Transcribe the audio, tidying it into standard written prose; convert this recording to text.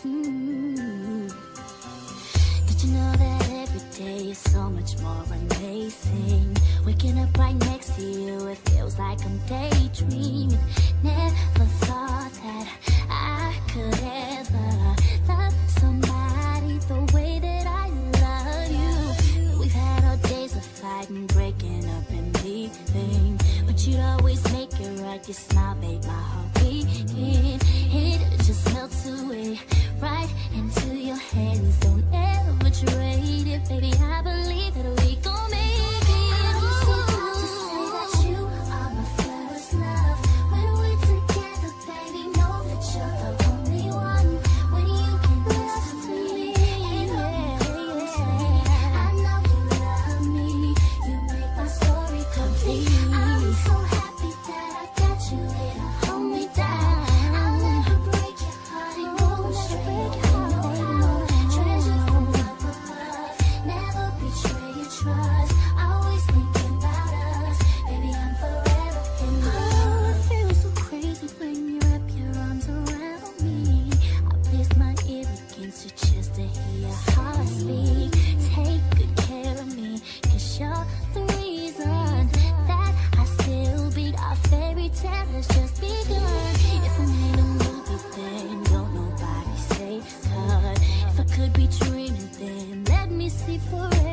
Did you know that every day is so much more amazing? Waking up right next to you, it feels like I'm daydreaming. Never thought that I could ever love somebody the way that I love you. We've had our days of fighting, breaking up and leaving, but you'd always make it right. Your smile made my heart beat. It just melts away right into your hands. Don't ever trade it, baby. I believe that we gon' make it. I'm so proud to say that you are my first love. When we're together, baby, know that you're the only one. When you can listen to me, and I know you love me. You make my story complete. I'm so happy that I got you here to hold me down. I'll never break your heart, it won't break your heart. Treasure from up above, never betray your trust. Always thinking about us, baby, I'm forever in love. It feels so crazy when you wrap your arms around me. I place my ear against your chest to hear your heart speak. Take good care of me, 'cause you're the reason that I still beat. Our fairy tale has just begun. If we made a movie, then don't nobody say cut. If I could be dreaming, then let me sleep forever.